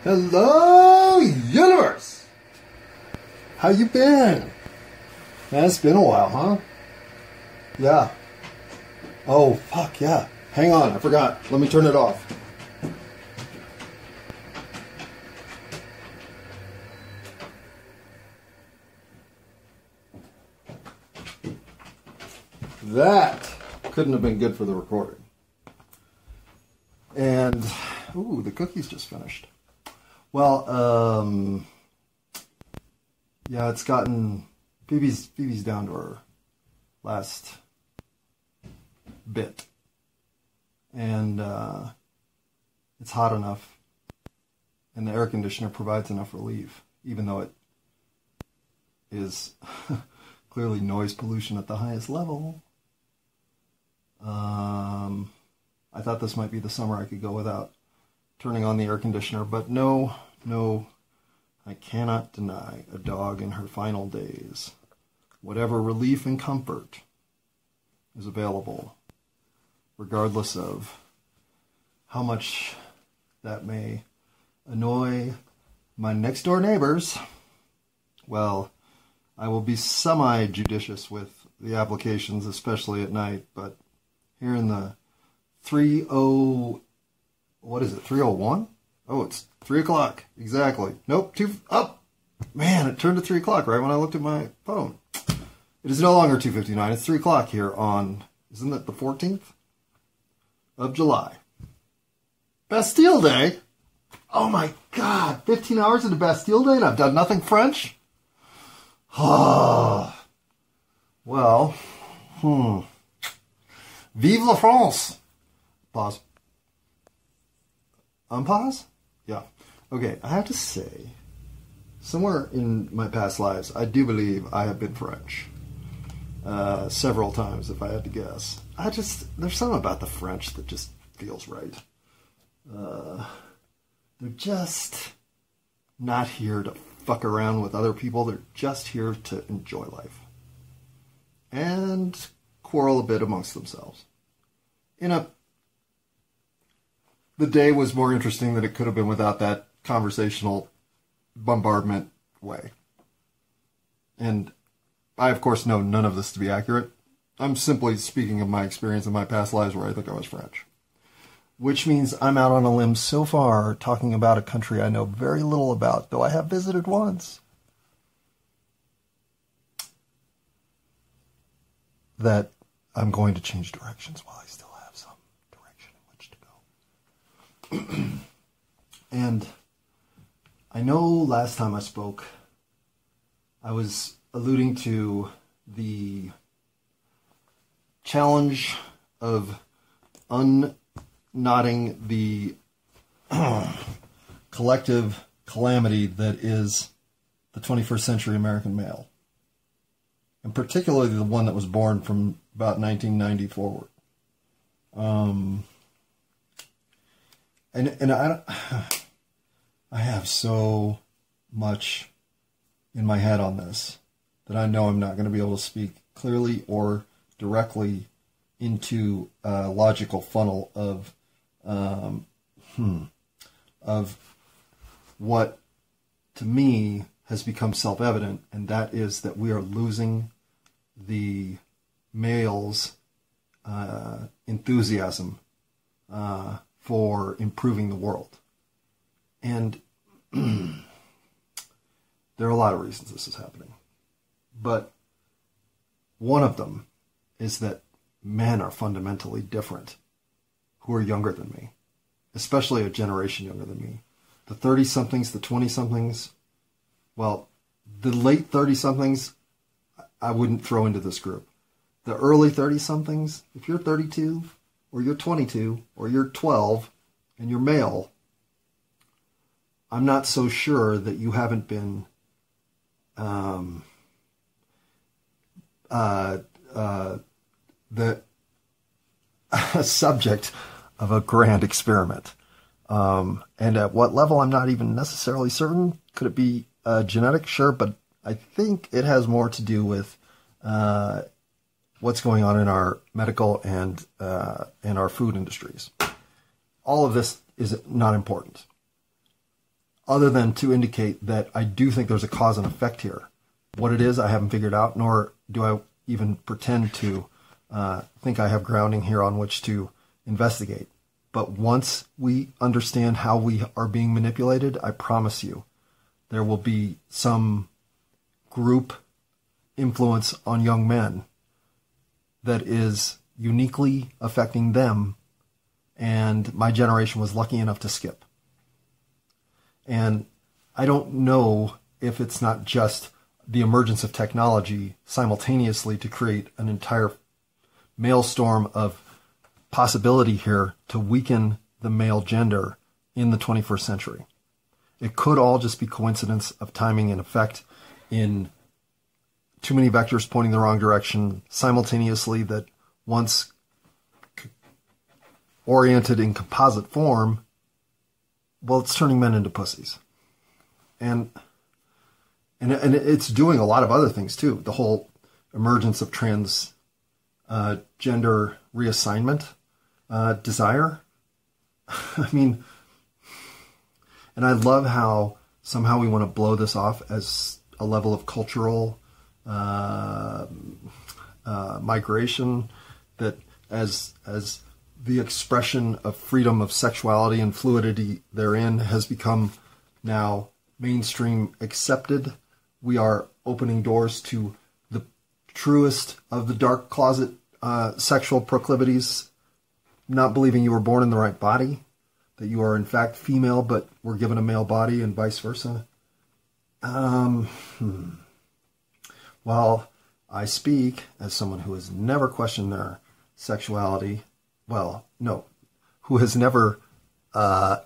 Hello, universe! How you been? Man, it's been a while, huh? Yeah. Oh, fuck, yeah. Hang on, I forgot. Let me turn it off. That couldn't have been good for the recording. And, ooh, the cookie's just finished. Well, yeah, it's gotten, Phoebe's down to her last bit. And it's hot enough, and the air conditioner provides enough relief, even though it is clearly noise pollution at the highest level. I thought this might be the summer I could go without turning on the air conditioner, but no, I cannot deny a dog in her final days whatever relief and comfort is available, regardless of how much that may annoy my next door neighbors. Well, I will be semi-judicious with the applications, especially at night, but here in the 301? Oh, it's 3 o'clock. Exactly. Nope, man, it turned to 3 o'clock right when I looked at my phone. It is no longer 2:59. It's 3 o'clock here on, isn't it the 14th of July? Bastille Day? Oh my God, 15 hours into Bastille Day and I've done nothing French? Well, Vive la France! Pause. Unpause? Yeah. Okay, I have to say, somewhere in my past lives, I do believe I have been French. Several times, if I had to guess. There's something about the French that just feels right. They're just not here to fuck around with other people. They're just here to enjoy life. And quarrel a bit amongst themselves. The day was more interesting than it could have been without that conversational bombardment way. And I, of course, know none of this to be accurate. I'm simply speaking of my experience in my past lives where I think I was French. Which means I'm out on a limb so far talking about a country I know very little about, though I have visited once, that I'm going to change directions while I still have some direction in which to go. And I know last time I spoke, I was alluding to the challenge of unknotting the collective calamity that is the 21st century American male. And particularly the one that was born from about 1990 forward. And I have so much in my head on this that I know I'm not going to be able to speak clearly or directly into a logical funnel of what to me has become self-evident, and that is that we are losing the male's enthusiasm for improving the world. And there are a lot of reasons this is happening. But one of them is that men are fundamentally different who are younger than me, especially a generation younger than me. The 30-somethings, the 20-somethings, well, the late 30-somethings, I wouldn't throw into this group. The early 30-somethings, if you're 32, or you're 22, or you're 12, and you're male, I'm not so sure that you haven't been the subject of a grand experiment. And at what level, I'm not even necessarily certain. Could it be genetic? Sure, but I think it has more to do with what's going on in our medical and in our food industries. All of this is not important. other than to indicate that I do think there's a cause and effect here. What it is, I haven't figured out, nor do I even pretend to think I have grounding here on which to investigate. But once we understand how we are being manipulated, I promise you, there will be some group influence on young men that is uniquely affecting them, and my generation was lucky enough to skip. And I don't know if it's not just the emergence of technology simultaneously to create an entire maelstrom of possibility here to weaken the male gender in the 21st century. It could all just be coincidence of timing and effect in too many vectors pointing the wrong direction simultaneously that once oriented in composite form, well, it's turning men into pussies. And it's doing a lot of other things too. The whole emergence of trans gender reassignment desire. I mean, and I love how somehow we want to blow this off as a level of cultural migration, that as the expression of freedom of sexuality and fluidity therein has become now mainstream accepted. We are opening doors to the truest of the dark closet sexual proclivities, not believing you were born in the right body, that you are in fact female but were given a male body, and vice versa. Well, I speak as someone who has never questioned their sexuality. Well, no, who has never done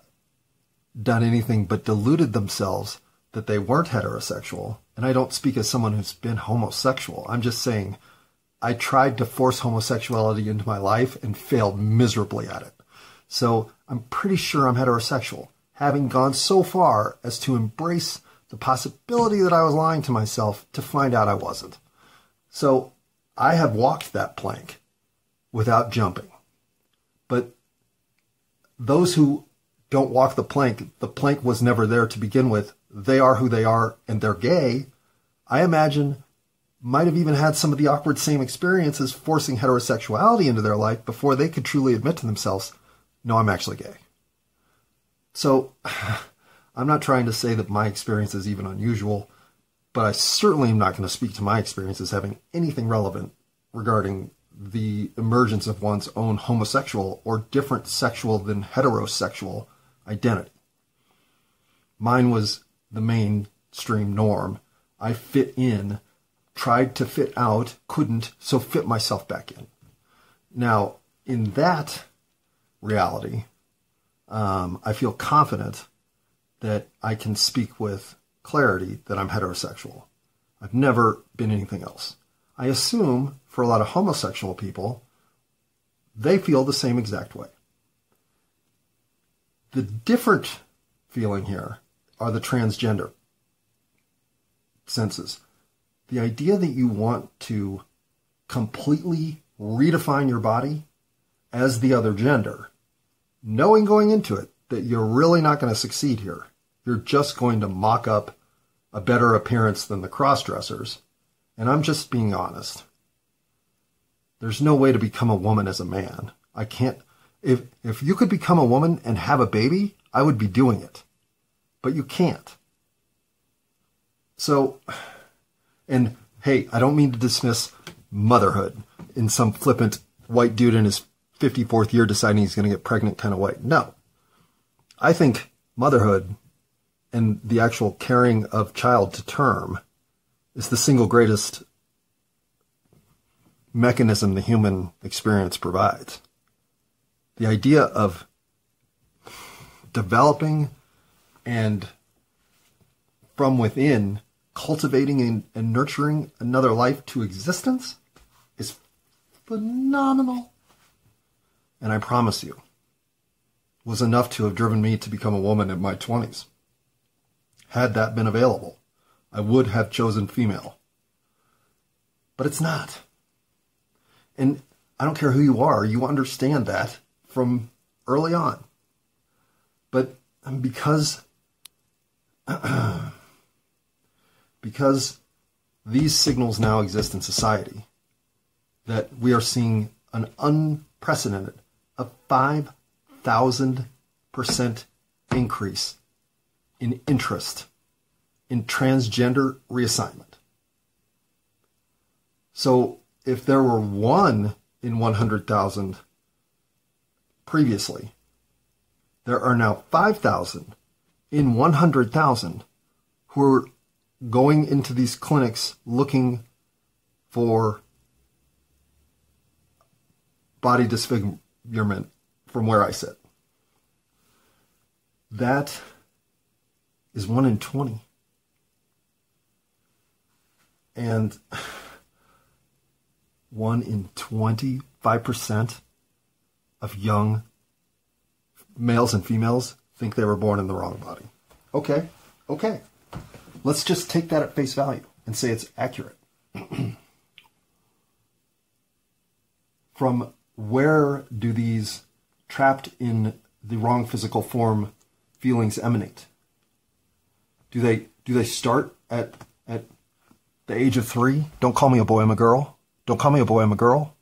anything but deluded themselves that they weren't heterosexual. And I don't speak as someone who's been homosexual. I'm just saying I tried to force homosexuality into my life and failed miserably at it. So I'm pretty sure I'm heterosexual, having gone so far as to embrace the possibility that I was lying to myself to find out I wasn't. So I have walked that plank without jumping. But those who don't walk the plank was never there to begin with. They are who they are, and they're gay. I imagine might have even had some of the awkward same experiences forcing heterosexuality into their life before they could truly admit to themselves, no, I'm actually gay. So I'm not trying to say that my experience is even unusual, but I certainly am not going to speak to my experience as having anything relevant regarding the emergence of one's own homosexual or different sexual than heterosexual identity. Mine was the mainstream norm. I fit in, tried to fit out, couldn't, so fit myself back in. Now, in that reality, I feel confident that I can speak with clarity that I'm heterosexual. I've never been anything else. I assume for a lot of homosexual people, they feel the same exact way. The different feeling here are the transgender senses. The idea that you want to completely redefine your body as the other gender, knowing going into it that you're really not going to succeed here. You're just going to mock up a better appearance than the cross-dressers. And I'm just being honest. There's no way to become a woman as a man. I can't. If you could become a woman and have a baby, I would be doing it. But you can't. So, and hey, I don't mean to dismiss motherhood in some flippant white dude in his 54th year deciding he's going to get pregnant kind of way. No. I think motherhood and the actual carrying of child to term is the single greatest mechanism the human experience provides. The idea of developing and from within cultivating and nurturing another life to existence is phenomenal. And I promise you, was enough to have driven me to become a woman in my 20s. Had that been available, I would have chosen female. But it's not. And I don't care who you are, you understand that from early on. But because because these signals now exist in society, that we are seeing an unprecedented, a 5,000% increase in interest in transgender reassignment. So if there were 1 in 100,000 previously, there are now 5,000 in 100,000 who are going into these clinics looking for body disfigurement from where I sit. That is 1 in 20. And 1 in 25% of young males and females think they were born in the wrong body. Okay. Let's just take that at face value and say it's accurate. From where do these trapped in the wrong physical form feelings emanate? Do they start at the age of 3? Don't call me a boy, I'm a girl. Don't call me a boy, I'm a girl.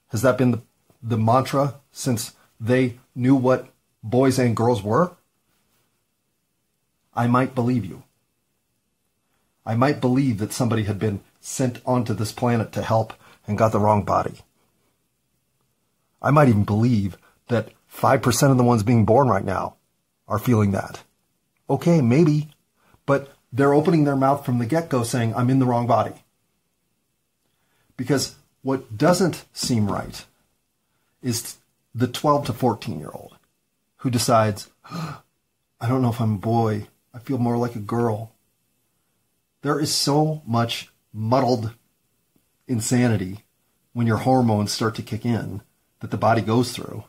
Has that been the mantra since they knew what boys and girls were? I might believe you. I might believe that somebody had been sent onto this planet to help and got the wrong body. I might even believe that 5% of the ones being born right now are feeling that. Okay, maybe, but they're opening their mouth from the get-go saying, I'm in the wrong body. Because what doesn't seem right is the 12 to 14-year-old who decides, I don't know if I'm a boy, I feel more like a girl. There is so much muddled insanity when your hormones start to kick in that the body goes through,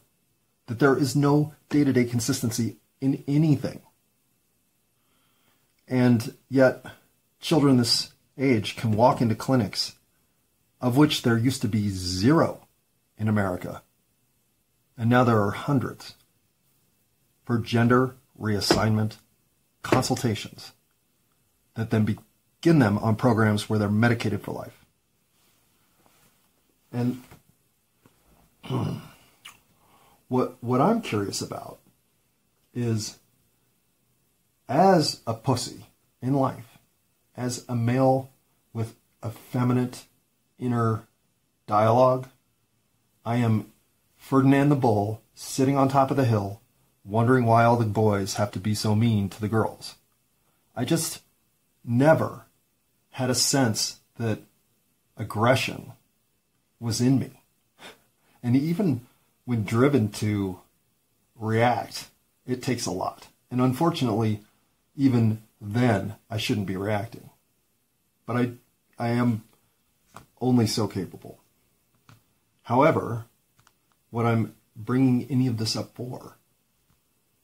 that there is no day-to-day consistency in anything. And yet, children this age can walk into clinics, of which there used to be 0 in America, and now there are hundreds, for gender reassignment consultations that then begin them on programs where they're medicated for life. And what I'm curious about is, as a pussy in life, as a male with effeminate inner dialogue, I am Ferdinand the Bull sitting on top of the hill, wondering why all the boys have to be so mean to the girls. I just never had a sense that aggression was in me. And even when driven to react, it takes a lot. And unfortunately, even then, I shouldn't be reacting. But I am only so capable. However, what I'm bringing any of this up for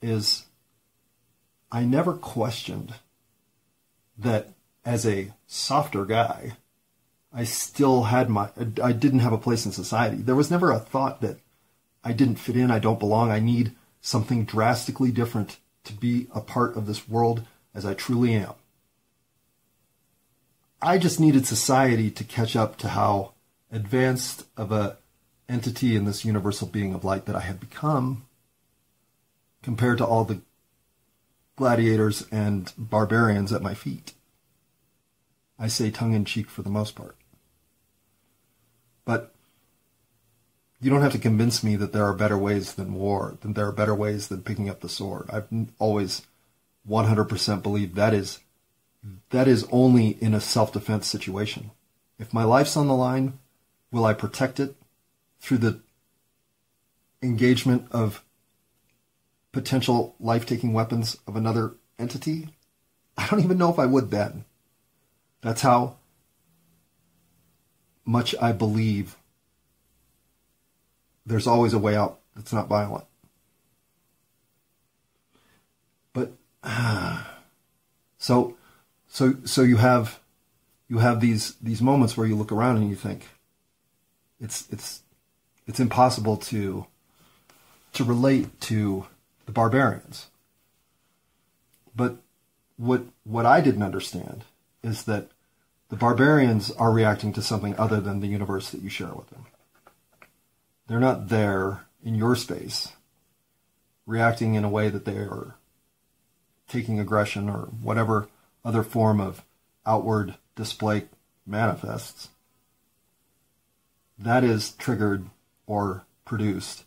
is I never questioned that as a softer guy, I didn't have a place in society. There was never a thought that I didn't fit in, I don't belong, I need something drastically different to be a part of this world as I truly am. I just needed society to catch up to how advanced of a entity in this universal being of light that I had become compared to all the gladiators and barbarians at my feet. I say tongue-in-cheek for the most part. But you don't have to convince me that there are better ways than war, that there are better ways than picking up the sword. I've always 100% believed that is only in a self-defense situation. If my life's on the line, will I protect it through the engagement of potential life-taking weapons of another entity? I don't even know if I would then. That's how much I believe there's always a way out that's not violent. But so you have these moments where you look around and you think it's impossible to relate to the barbarians. But what I didn't understand is that the barbarians are reacting to something other than the universe that you share with them. They're not there in your space reacting in a way that they are taking aggression or whatever other form of outward display manifests. That is triggered or produced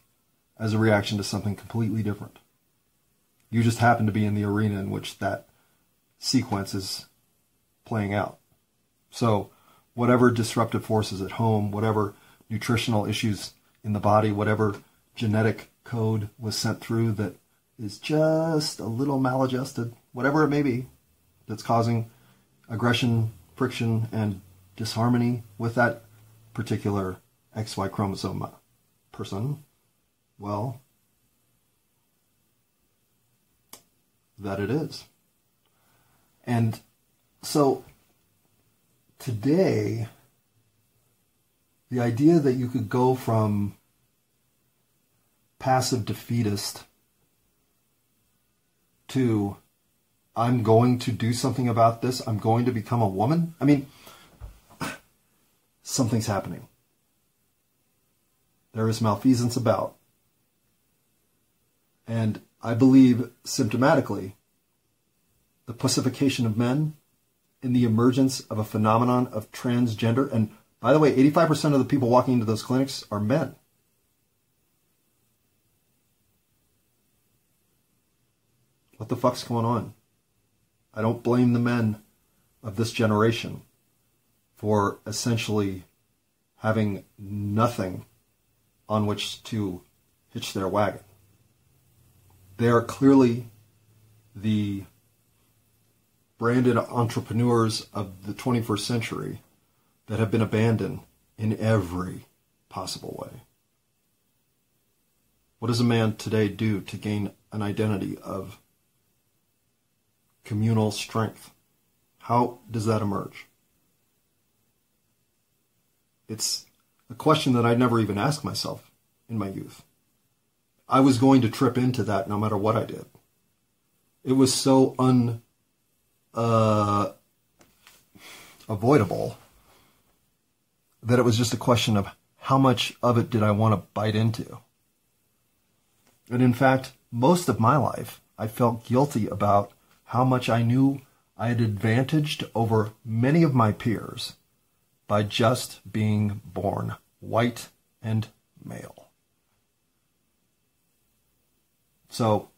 as a reaction to something completely different. You just happen to be in the arena in which that sequence is playing out. So whatever disruptive forces at home, whatever nutritional issues in the body, whatever genetic code was sent through that is just a little maladjusted, whatever it may be, that's causing aggression, friction, and disharmony with that particular XY chromosome person, well, that it is. And so today, the idea that you could go from passive defeatist to I'm going to do something about this, I'm going to become a woman. I mean, something's happening. There is malfeasance about. And I believe symptomatically, the pussification of men in the emergence of a phenomenon of transgender. And by the way, 85% of the people walking into those clinics are men. What the fuck's going on? I don't blame the men of this generation for essentially having nothing on which to hitch their wagon. They are clearly the branded entrepreneurs of the 21st century that have been abandoned in every possible way. What does a man today do to gain an identity of communal strength? How does that emerge? It's a question that I never even asked myself in my youth. I was going to trip into that no matter what I did. It was so avoidable that it was just a question of how much of it did I want to bite into. And in fact, most of my life, I felt guilty about how much I knew I had advantaged over many of my peers by just being born white and male. So,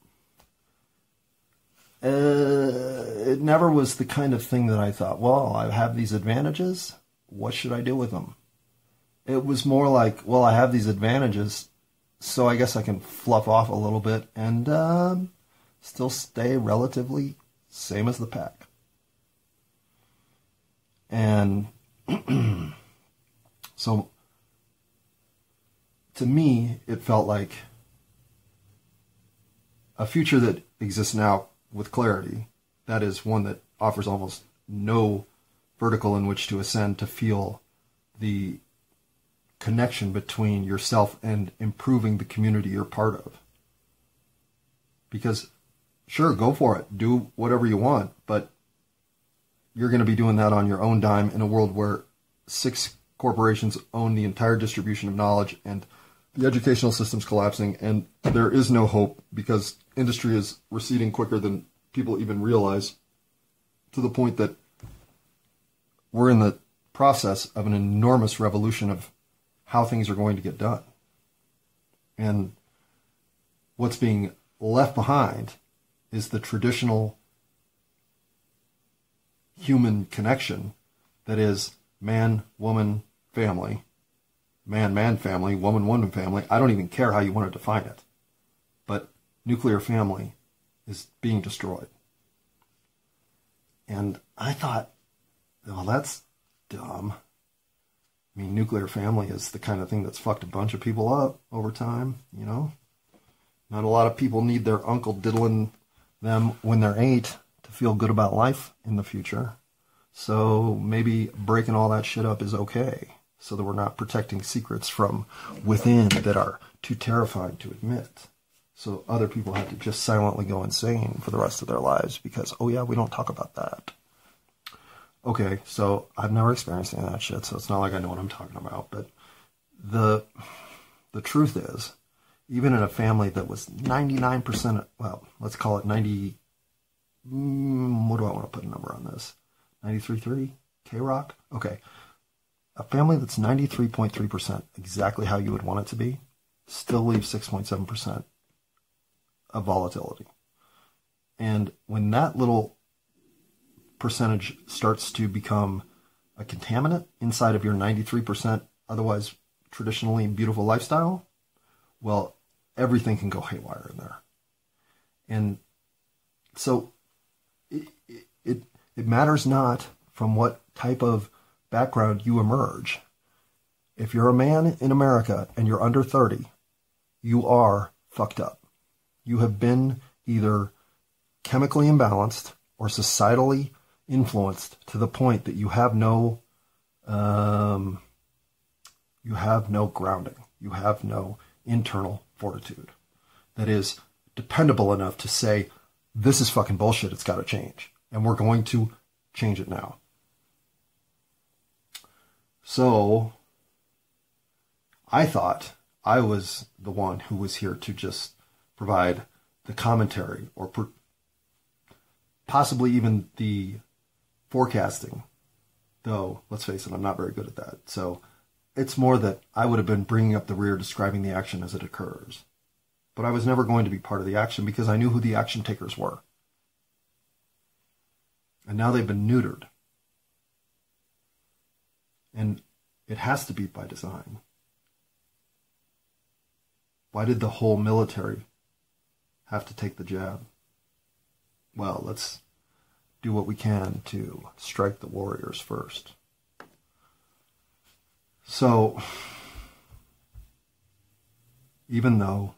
it never was the kind of thing that I thought, well, I have these advantages, what should I do with them? It was more like, well, I have these advantages, so I guess I can fluff off a little bit and still stay relatively same as the pack. And so, to me, it felt like a future that exists now with clarity, that is one that offers almost no vertical in which to ascend to feel the connection between yourself and improving the community you're part of. Because, sure, go for it. Do whatever you want, but you're going to be doing that on your own dime in a world where 6 corporations own the entire distribution of knowledge and the educational system's collapsing, and there is no hope because industry is receding quicker than people even realize, to the point that we're in the process of an enormous revolution of how things are going to get done. And what's being left behind is the traditional human connection that is man, woman, family. Man, man, family, woman, woman, family. I don't even care how you want to define it. But nuclear family is being destroyed. And I thought, well, that's dumb. I mean, nuclear family is the kind of thing that's fucked a bunch of people up over time, you know? Not a lot of people need their uncle diddling them when they're 8 to feel good about life in the future. So maybe breaking all that shit up is okay, so that we're not protecting secrets from within that are too terrifying to admit. So other people had to just silently go insane for the rest of their lives because, oh yeah, we don't talk about that. Okay, so I've never experienced any of that shit, so it's not like I know what I'm talking about. But the truth is, even in a family that was 99%, well, let's call it 90, what do I want to put a number on this? 93.3? K-Rock? Okay. A family that's 93.3% exactly how you would want it to be still leaves 6.7% of volatility. And when that little percentage starts to become a contaminant inside of your 93% otherwise traditionally beautiful lifestyle, well, everything can go haywire in there. And so it matters not from what type of background you emerge. If you're a man in America and you're under 30, you are fucked up. You have been either chemically imbalanced or societally influenced to the point that you have no grounding. You have no internal fortitude that is dependable enough to say, this is fucking bullshit, it's got to change. And we're going to change it now. So I thought I was the one who was here to just provide the commentary or possibly even the forecasting. Though, let's face it, I'm not very good at that. So it's more that I would have been bringing up the rear, describing the action as it occurs. But I was never going to be part of the action because I knew who the action takers were. And now they've been neutered. And it has to be by design. Why did the whole military have to take the jab? Well, let's do what we can to strike the warriors first. So, even though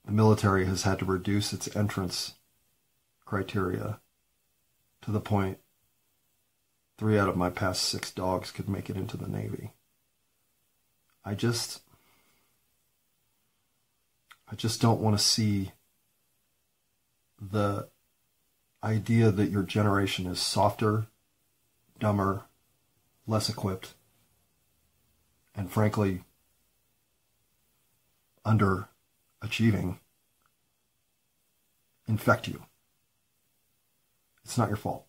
the military has had to reduce its entrance criteria to the point 3 out of my past 6 dogs could make it into the Navy, I just don't want to see the idea that your generation is softer, dumber, less equipped, and frankly, underachieving, infect you. It's not your fault.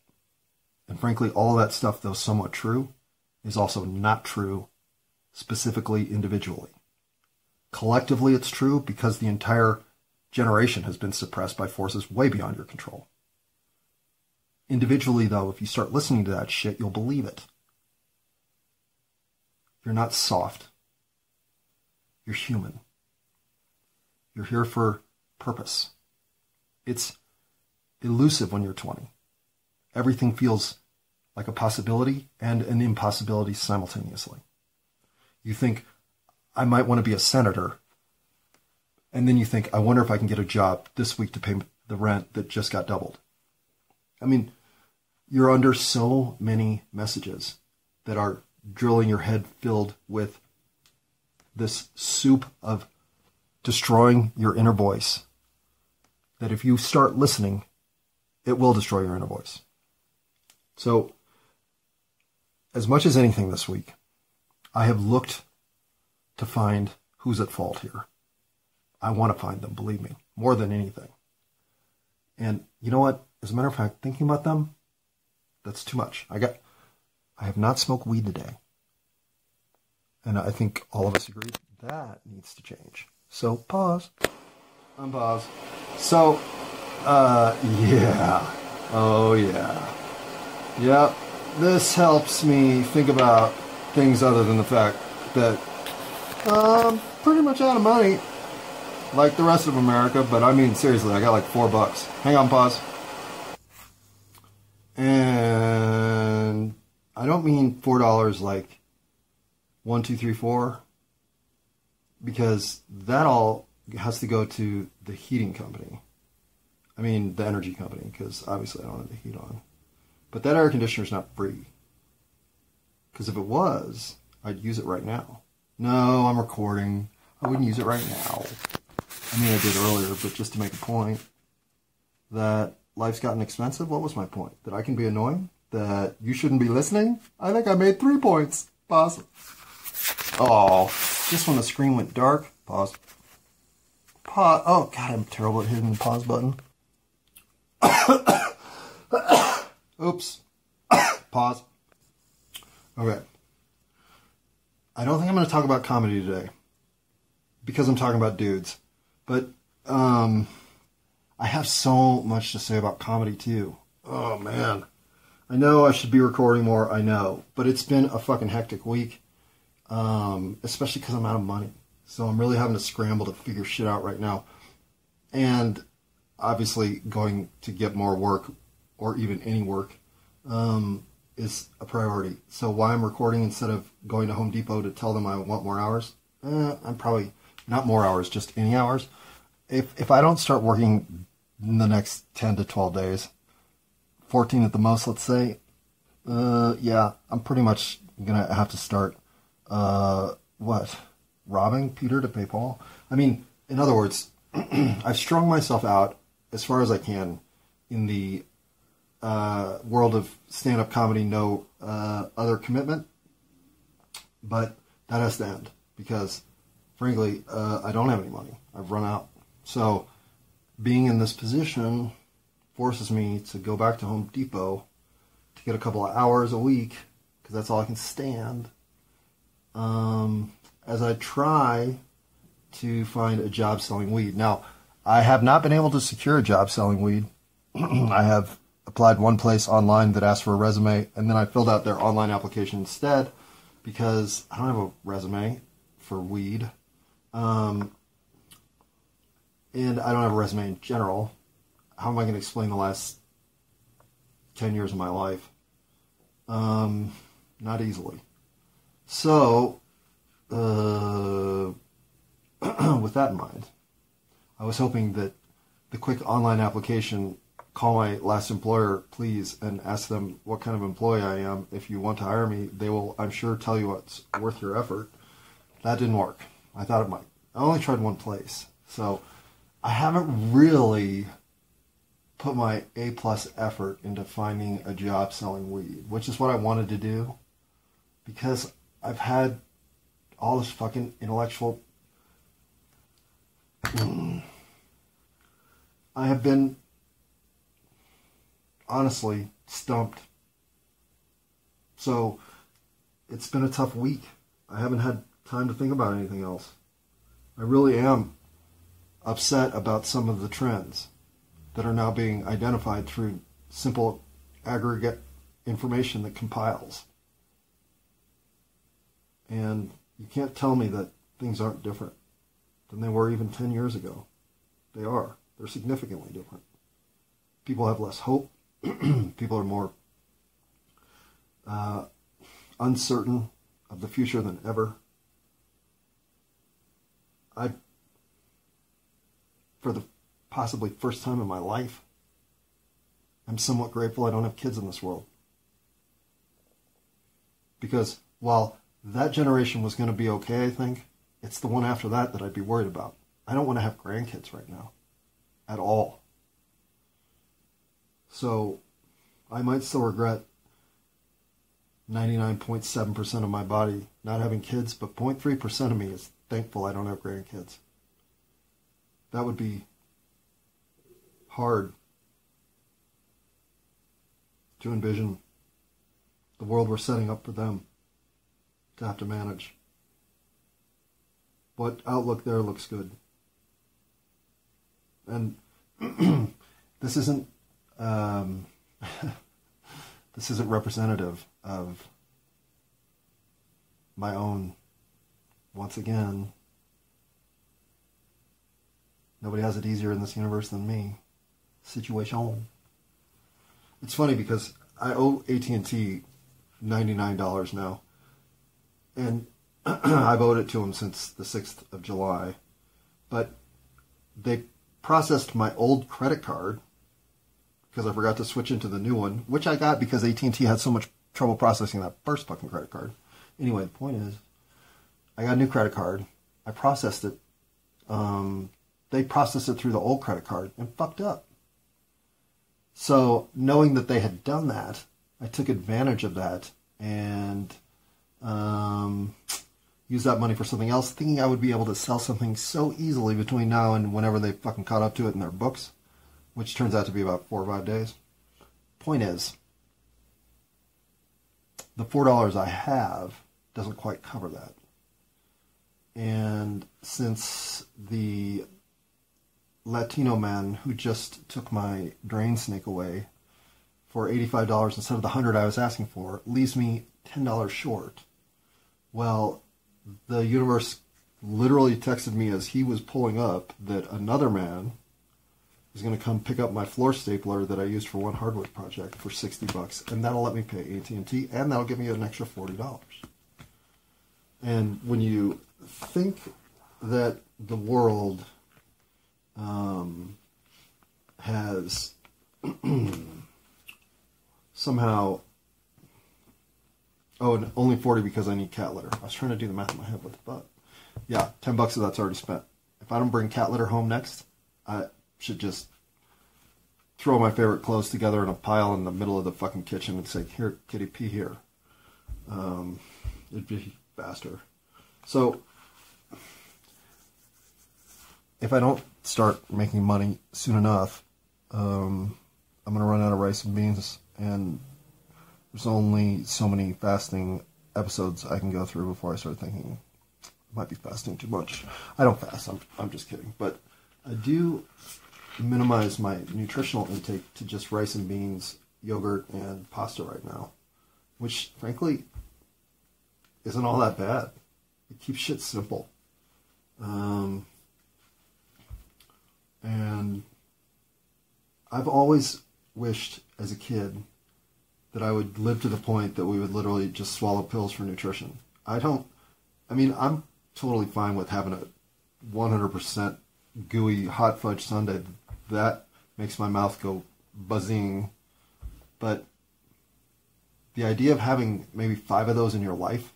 And frankly, all of that stuff, though somewhat true, is also not true specifically individually. Collectively, it's true because the entire generation has been suppressed by forces way beyond your control. Individually, though, if you start listening to that shit, you'll believe it. You're not soft. You're human. You're here for purpose. It's elusive when you're 20. Everything feels like a possibility and an impossibility simultaneously. You think, I might want to be a senator. And then you think, I wonder if I can get a job this week to pay the rent that just got doubled. I mean, you're under so many messages that are drilling your head filled with this soup of destroying your inner voice, that if you start listening, it will destroy your inner voice. So, as much as anything this week, I have looked to find who's at fault here. I want to find them, believe me, more than anything. And you know what? As a matter of fact, thinking about them, that's too much. I have not smoked weed today. And I think all of us agree that needs to change. So, pause. Unpause. So, yeah. Oh, yeah. Yep. This helps me think about things other than the fact that I'm pretty much out of money, like the rest of America. But I mean, seriously, I got like $4. Hang on, pause. And I don't mean $4 like 1, 2, 3, 4, because that all has to go to the heating company. I mean, the energy company, because obviously I don't have the heat on. But that air conditioner is not free. Because if it was, I'd use it right now. No, I'm recording. I wouldn't use it right now. I mean, I did earlier, but just to make a point that life's gotten expensive. What was my point? That I can be annoying? That you shouldn't be listening? I think I made 3 points. Pause. Oh, just when the screen went dark. Pause. Pause. Oh, God, I'm terrible at hitting the pause button. Oops. Pause. Okay. I don't think I'm going to talk about comedy today because I'm talking about dudes. But I have so much to say about comedy too. Oh, man. I know I should be recording more, I know. But it's been a fucking hectic week, especially because I'm out of money. So I'm really having to scramble to figure shit out right now. And obviously going to get more work, or even any work, is a priority. So why I'm recording instead of going to Home Depot to tell them I want more hours? I'm probably not more hours, just any hours. If I don't start working in the next 10 to 12 days, 14 at the most, let's say, yeah, I'm pretty much going to have to start, robbing Peter to pay Paul? I mean, in other words, I've strung myself out as far as I can in the world of stand-up comedy, no other commitment, but that has to end because, frankly, I don't have any money. I've run out. So being in this position forces me to go back to Home Depot to get a couple of hours a week, because that's all I can stand, as I try to find a job selling weed. Now, I have not been able to secure a job selling weed. I have applied one place online that asked for a resume, and then I filled out their online application instead because I don't have a resume for weed. And I don't have a resume in general. How am I going to explain the last 10 years of my life? Not easily. So, with that in mind, I was hoping that the quick online application, call my last employer, please, and ask them what kind of employee I am. If you want to hire me, they will, I'm sure, tell you what's worth your effort. That didn't work. I thought it might. I only tried one place. So I haven't really put my A+ effort into finding a job selling weed, which is what I wanted to do, because I've had all this fucking intellectual... I have been, honestly, stumped. So it's been a tough week. I haven't had time to think about anything else. I really am upset about some of the trends that are now being identified through simple aggregate information that compiles. And you can't tell me that things aren't different than they were even 10 years ago. They are. They're significantly different. People have less hope. People are more uncertain of the future than ever. For the possibly first time in my life, I'm somewhat grateful I don't have kids in this world. Because while that generation was going to be okay, I think, it's the one after that that I'd be worried about. I don't want to have grandkids right now. At all. So I might still regret 99.7% of my body not having kids, but 0.3% of me is thankful I don't have grandkids. That would be hard to envision the world we're setting up for them to have to manage. But outlook there looks good. And this isn't this isn't representative of my own, once again, nobody has it easier in this universe than me, situation. It's funny because I owe AT&T $99 now, and I've owed it to them since the 6th of July, but they processed my old credit card because I forgot to switch into the new one, which I got because AT&T had so much trouble processing that first fucking credit card. Anyway, the point is, I got a new credit card. I processed it they processed it through the old credit card and fucked up. So knowing that they had done that, I took advantage of that and used that money for something else, thinking I would be able to sell something so easily between now and whenever they fucking caught up to it in their books, which turns out to be about 4 or 5 days. Point is, the $4 I have doesn't quite cover that. And since the Latino man who just took my drain snake away for $85 instead of the $100 I was asking for leaves me $10 short. Well, the universe literally texted me as he was pulling up that another man is going to come pick up my floor stapler that I used for one hardwood project for $60, and that'll let me pay AT&T, and that'll give me an extra $40. And when you think that the world has somehow, oh, and only 40 because I need cat litter. I was trying to do the math in my head, but yeah, $10 of that's already spent. If I don't bring cat litter home next, I should just throw my favorite clothes together in a pile in the middle of the fucking kitchen and say, here, kitty, pee here. It'd be faster. So if I don't start making money soon enough, I'm going to run out of rice and beans, and there's only so many fasting episodes I can go through before I start thinking I might be fasting too much. I don't fast, I'm just kidding. But I do minimize my nutritional intake to just rice and beans, yogurt, and pasta right now, which frankly isn't all that bad. It keeps shit simple. And I've always wished as a kid that I would live to the point that we would literally just swallow pills for nutrition. I'm totally fine with having a 100% gooey hot fudge sundae. That makes my mouth go buzzing. But the idea of having maybe 5 of those in your life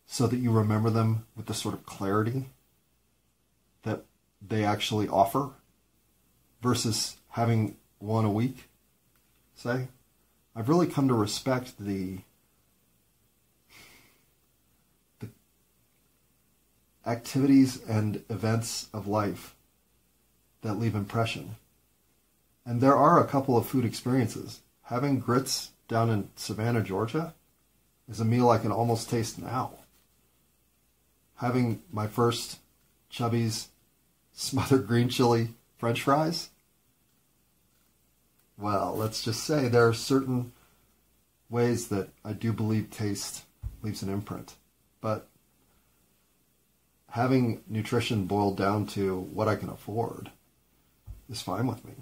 so that you remember them with the sort of clarity that they actually offer versus having one a week, say, I've really come to respect the activities and events of life that leave impression. And there are a couple of food experiences. Having grits down in Savannah, Georgia is a meal I can almost taste now. Having my first Chubby's smothered green chili French fries, well, let's just say there are certain ways that I do believe taste leaves an imprint. But having nutrition boiled down to what I can afford is fine with me.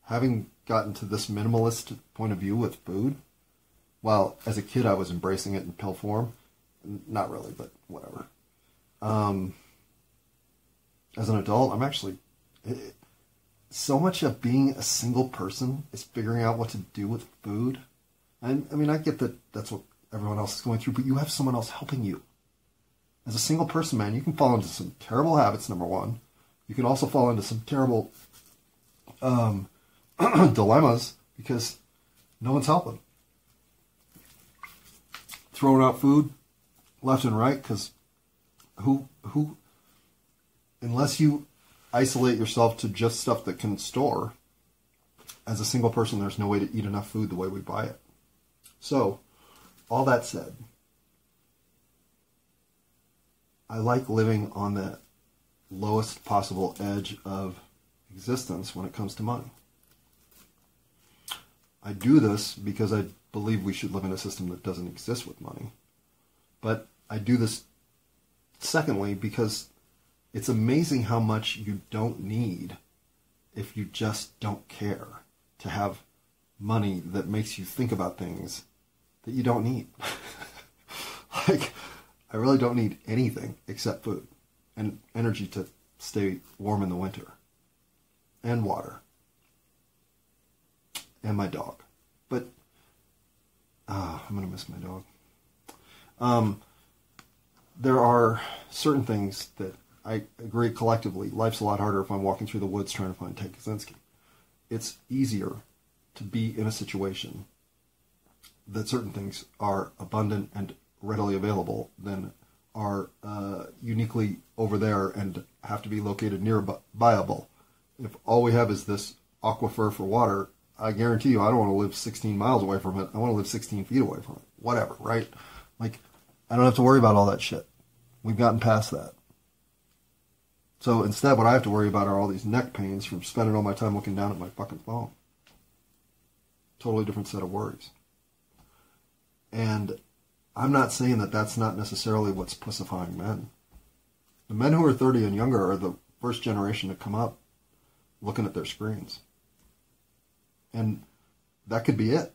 Having gotten to this minimalist point of view with food, while as a kid I was embracing it in pill form, not really, but whatever. As an adult, I'm actually... so much of being a single person is figuring out what to do with food. And I mean, I get that that's what everyone else is going through, but you have someone else helping you. As a single person, man, you can fall into some terrible habits, number one. You can also fall into some terrible dilemmas because no one's helping. Throwing out food left and right because who, unless you isolate yourself to just stuff that can store, as a single person, there's no way to eat enough food the way we buy it. So, all that said, I like living on the lowest possible edge of existence when it comes to money. I do this because I believe we should live in a system that doesn't exist with money. But I do this, secondly, because it's amazing how much you don't need if you just don't care to have money that makes you think about things that you don't need. Like, I really don't need anything except food and energy to stay warm in the winter, and water, and my dog. But I'm going to miss my dog. There are certain things that I agree collectively, life's a lot harder if I'm walking through the woods trying to find Ted Kaczynski. It's easier to be in a situation that certain things are abundant and readily available than are uniquely over there and have to be located nearbyable. If all we have is this aquifer for water, I guarantee you I don't want to live 16 miles away from it. I want to live 16 feet away from it. Whatever, right? Like, I don't have to worry about all that shit. We've gotten past that. So instead, what I have to worry about are all these neck pains from spending all my time looking down at my fucking phone. Totally different set of worries. And I'm not saying that that's not necessarily what's pussifying men. The men who are 30 and younger are the first generation to come up looking at their screens. And that could be it.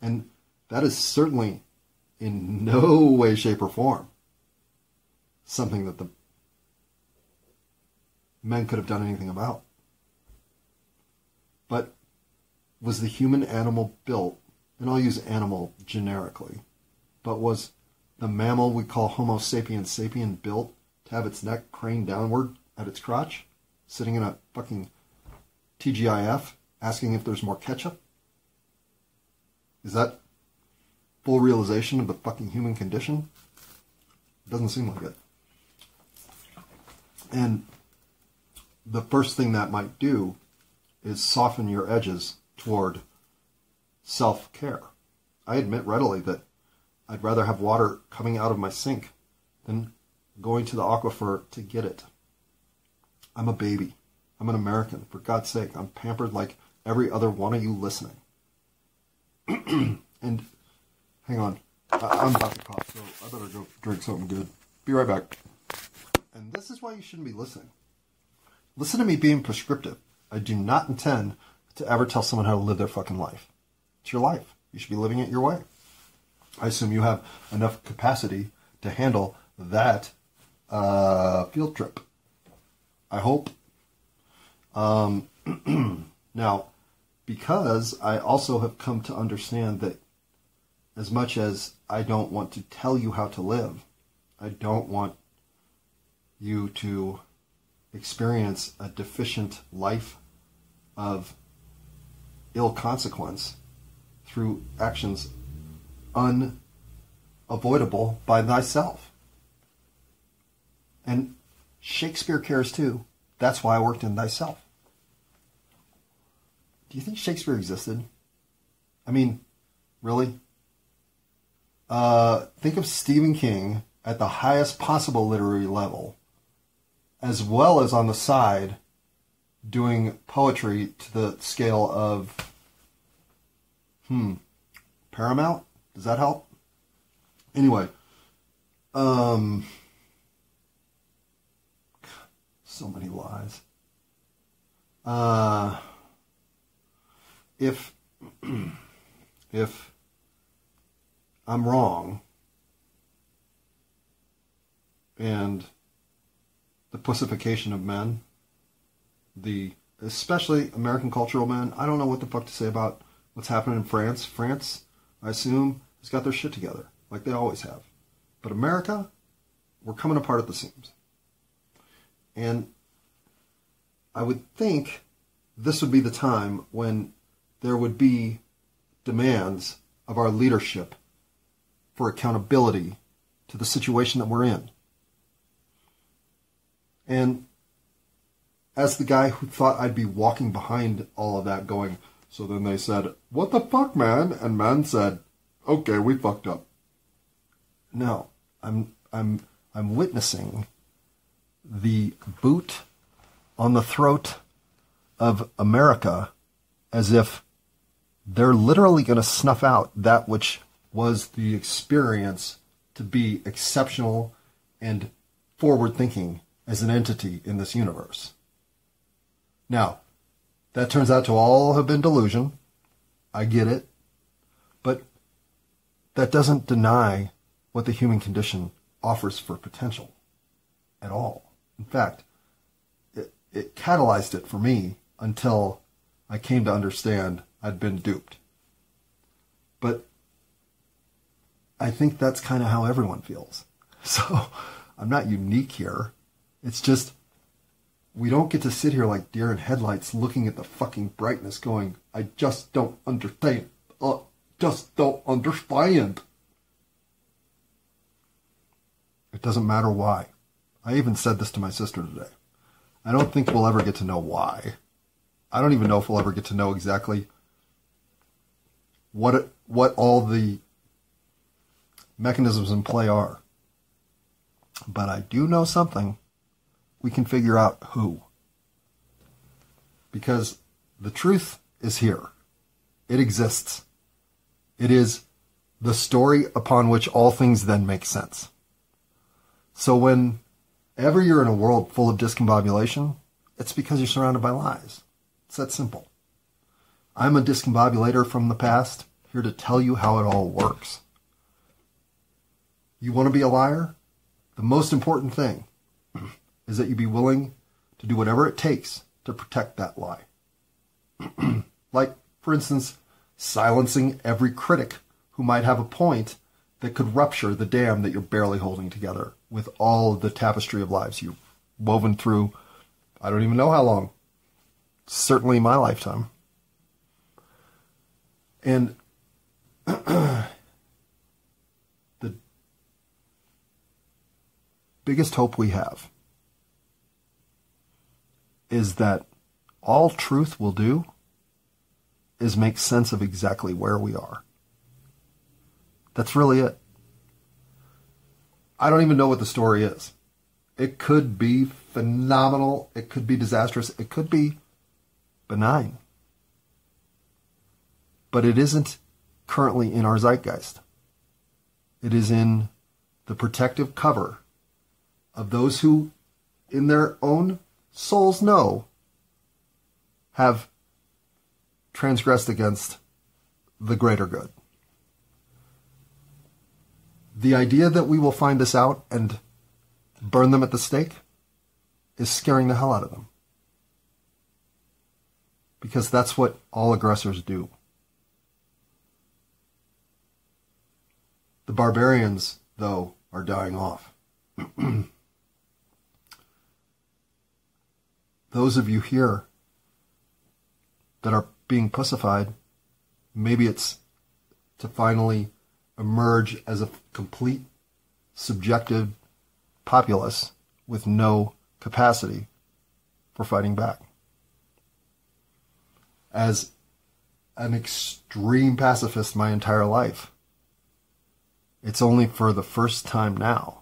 And that is certainly in no way, shape, or form something that the men could have done anything about. But was the human animal built, and I'll use animal generically, but was the mammal we call Homo sapiens sapien built to have its neck craned downward at its crotch, sitting in a fucking TGIF, asking if there's more ketchup? Is that full realization of the fucking human condition? It doesn't seem like it. And the first thing that might do is soften your edges toward self-care. I admit readily that I'd rather have water coming out of my sink than going to the aquifer to get it. I'm a baby. I'm an American. For God's sake, I'm pampered like every other one of you listening. And hang on. I'm about to cough, so I better go drink something good. Be right back. And this is why you shouldn't be listening. Listen to me being prescriptive. I do not intend to ever tell someone how to live their fucking life. It's your life. You should be living it your way. I assume you have enough capacity to handle that field trip. I hope. Now, because I also have come to understand that as much as I don't want to tell you how to live, I don't want you to experience a deficient life of ill consequence through actions unavoidable by thyself. And Shakespeare cares too. That's why I worked in thyself. Do you think Shakespeare existed? I mean, really? Think of Stephen King at the highest possible literary level, as well as on the side doing poetry to the scale of, Paramount? Does that help? Anyway, so many lies. If I'm wrong, and the pussification of men, especially American cultural men, I don't know what the fuck to say about what's happening in France. France, I assume, has got their shit together, like they always have. But America, we're coming apart at the seams. And I would think this would be the time when there would be demands of our leadership for accountability to the situation that we're in. And as the guy who thought I'd be walking behind all of that going, so then they said, "What the fuck, man?" And man said, "Okay, we fucked up." No, I'm witnessing the boot on the throat of America as if they're literally going to snuff out that which was the experience to be exceptional and forward-thinking as an entity in this universe. Now, that turns out to all have been delusion. I get it. But that doesn't deny what the human condition offers for potential at all. In fact, it catalyzed it for me until I came to understand I'd been duped. But I think that's kind of how everyone feels. So I'm not unique here. It's just, we don't get to sit here like deer in headlights looking at the fucking brightness going, I just don't understand. Just don't understand. It doesn't matter why. I even said this to my sister today. I don't think we'll ever get to know why. I don't even know if we'll ever get to know exactly what all the mechanisms in play are. But I do know something. We can figure out who. Because the truth is here. It exists. It is the story upon which all things then make sense. So whenever you're in a world full of discombobulation, it's because you're surrounded by lies. It's that simple. I'm a discombobulator from the past, here to tell you how it all works. You want to be a liar? The most important thing is that you be willing to do whatever it takes to protect that lie. Like, for instance, silencing every critic who might have a point that could rupture the dam that you're barely holding together with all of the tapestry of lives you've woven through, I don't even know how long. Certainly my lifetime. And the biggest hope we have is that all truth will do is make sense of exactly where we are. That's really it. I don't even know what the story is. It could be phenomenal. It could be disastrous. It could be benign. But it isn't currently in our zeitgeist. It is in the protective cover of those who, in their own souls know, have transgressed against the greater good. The idea that we will find this out and burn them at the stake is scaring the hell out of them. Because that's what all aggressors do. The barbarians, though, are dying off. Those of you here that are being pussified, maybe it's to finally emerge as a complete subjective populace with no capacity for fighting back. As an extreme pacifist my entire life, it's only for the first time now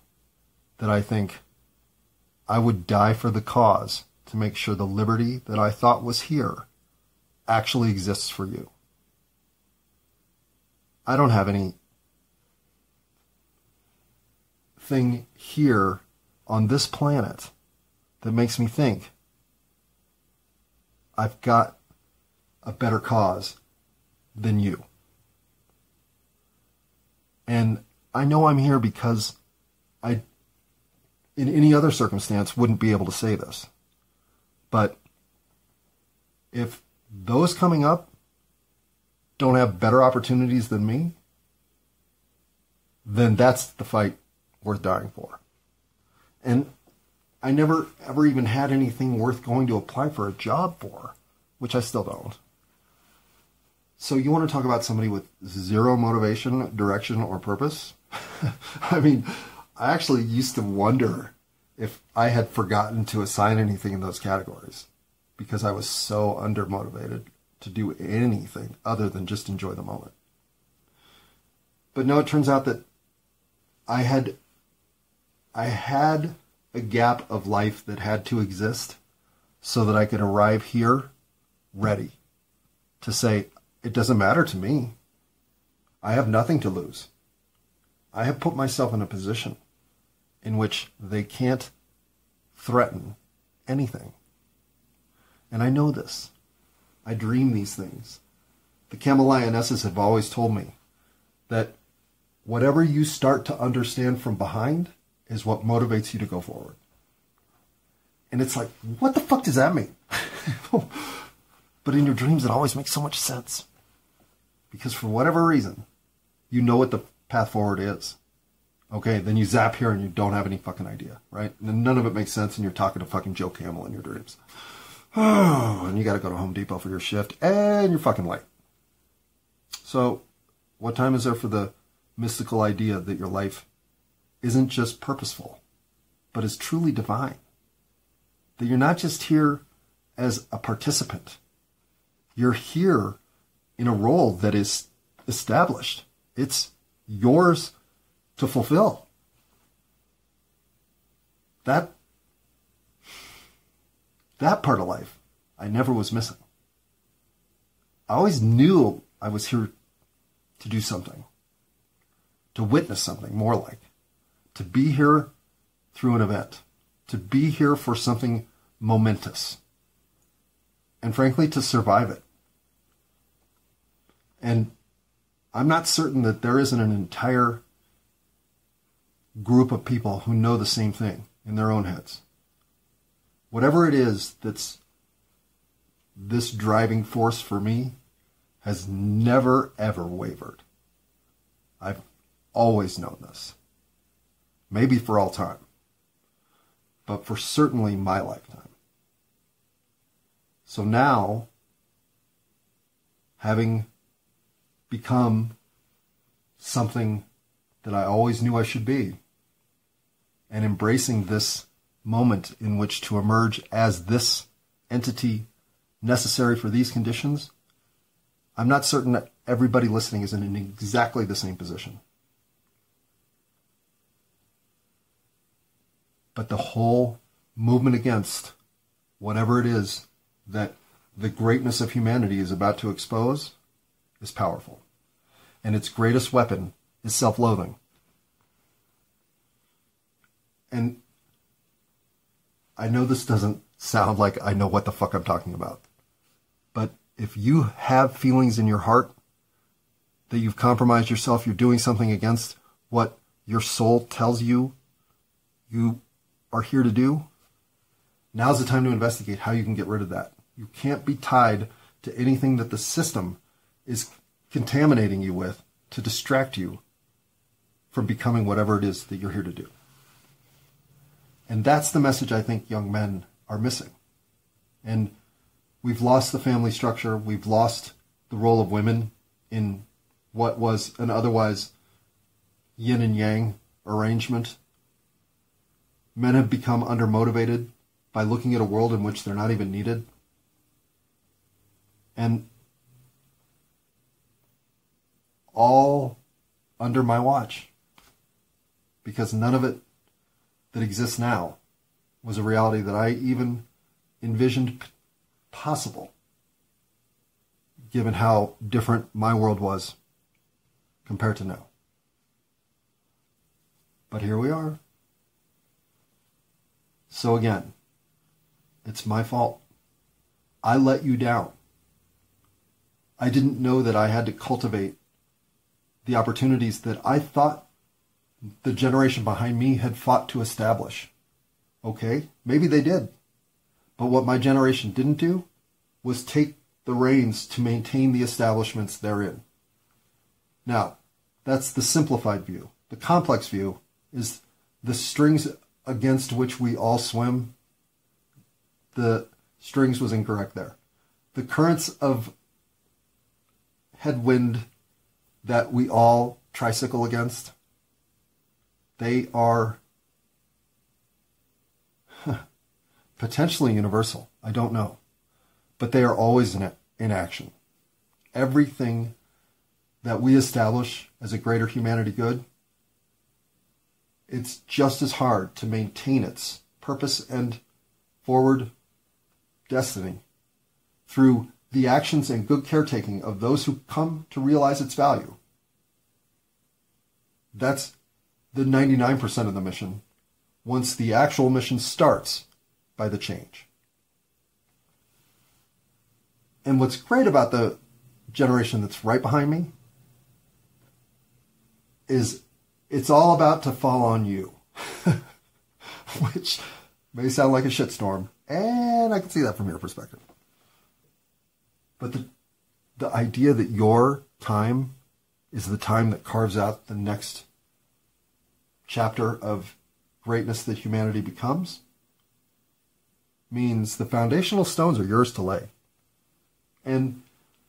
that I think I would die for the cause to make sure the liberty that I thought was here actually exists for you. I don't have any thing here on this planet that makes me think I've got a better cause than you. And I know I'm here because I, in any other circumstance, wouldn't be able to say this. But if those coming up don't have better opportunities than me, then that's the fight worth dying for. And I never ever even had anything worth going to apply for a job for, which I still don't. So you want to talk about somebody with zero motivation, direction, or purpose? I mean, I actually used to wonder if I had forgotten to assign anything in those categories because I was so undermotivated to do anything other than just enjoy the moment. But no, it turns out that I had a gap of life that had to exist so that I could arrive here ready to say, it doesn't matter to me. I have nothing to lose. I have put myself in a position in which they can't threaten anything. And I know this. I dream these things. The Camelionesses have always told me that whatever you start to understand from behind is what motivates you to go forward. And it's like, what the fuck does that mean? But in your dreams, it always makes so much sense. Because for whatever reason, you know what the path forward is. Okay, then you zap here and you don't have any fucking idea, right? And none of it makes sense and you're talking to fucking Joe Camel in your dreams. And you got to go to Home Depot for your shift and you're fucking late. So what time is there for the mystical idea that your life isn't just purposeful, but is truly divine? That you're not just here as a participant. You're here in a role that is established. It's yours to fulfill. That part of life I never was missing. I always knew I was here to do something, to witness something more like, to be here through an event, to be here for something momentous, and frankly, to survive it. And I'm not certain that there isn't an entire group of people who know the same thing in their own heads. Whatever it is that's this driving force for me has never, ever wavered. I've always known this. Maybe for all time, but for certainly my lifetime. So now, having become something that I always knew I should be, and embracing this moment in which to emerge as this entity necessary for these conditions, I'm not certain that everybody listening is in exactly the same position. But the whole movement against whatever it is that the greatness of humanity is about to expose is powerful. And its greatest weapon is self-loathing. And I know this doesn't sound like I know what the fuck I'm talking about. But if you have feelings in your heart that you've compromised yourself, you're doing something against what your soul tells you you are here to do, now's the time to investigate how you can get rid of that. You can't be tied to anything that the system is contaminating you with to distract you from becoming whatever it is that you're here to do. And that's the message I think young men are missing. And we've lost the family structure. We've lost the role of women in what was an otherwise yin and yang arrangement. Men have become undermotivated by looking at a world in which they're not even needed. And all under my watch. Because none of it that exists now was a reality that I even envisioned possible, given how different my world was compared to now. But here we are. So again, it's my fault. I let you down. I didn't know that I had to cultivate the opportunities that I thought the generation behind me had fought to establish. Okay, maybe they did. But what my generation didn't do was take the reins to maintain the establishments therein. Now, that's the simplified view. The complex view is the strings against which we all swim. The strings was incorrect there. The currents of headwind that we all tricycle against, they are potentially universal. I don't know. But they are always in action. Everything that we establish as a greater humanity good, it's just as hard to maintain its purpose and forward destiny through the actions and good caretaking of those who come to realize its value. That's the 99% of the mission, once the actual mission starts by the change. And what's great about the generation that's right behind me is it's all about to fall on you, which may sound like a shitstorm, and I can see that from your perspective. But the idea that your time is the time that carves out the next chapter of greatness that humanity becomes means the foundational stones are yours to lay. And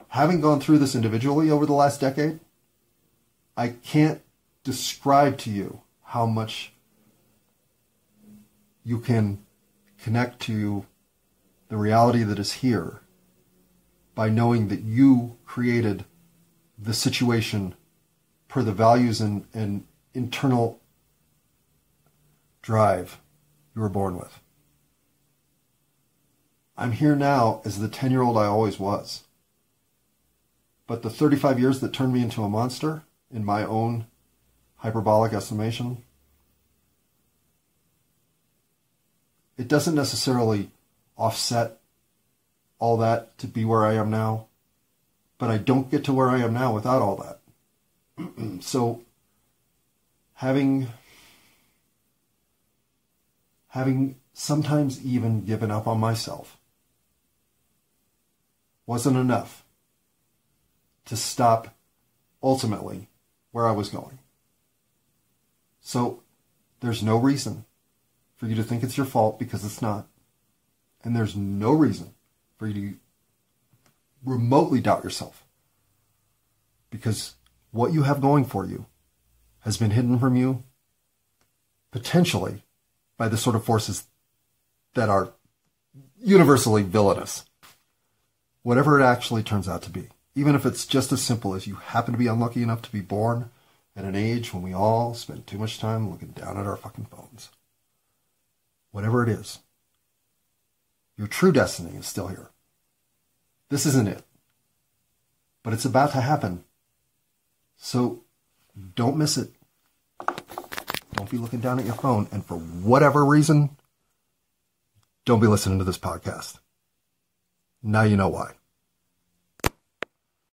having gone through this individually over the last decade, I can't describe to you how much you can connect to the reality that is here by knowing that you created the situation per the values and internal drive you were born with. I'm here now as the 10-year-old I always was. But the 35 years that turned me into a monster, in my own hyperbolic estimation, it doesn't necessarily offset all that to be where I am now, but I don't get to where I am now without all that. So having sometimes even given up on myself wasn't enough to stop ultimately where I was going. So there's no reason for you to think it's your fault, because it's not. And there's no reason for you to remotely doubt yourself, because what you have going for you has been hidden from you potentially by the sort of forces that are universally villainous. Whatever it actually turns out to be, even if it's just as simple as you happen to be unlucky enough to be born at an age when we all spend too much time looking down at our fucking phones. Whatever it is, your true destiny is still here. This isn't it, but it's about to happen. So don't miss it. Don't be looking down at your phone, and for whatever reason, don't be listening to this podcast. Now you know why.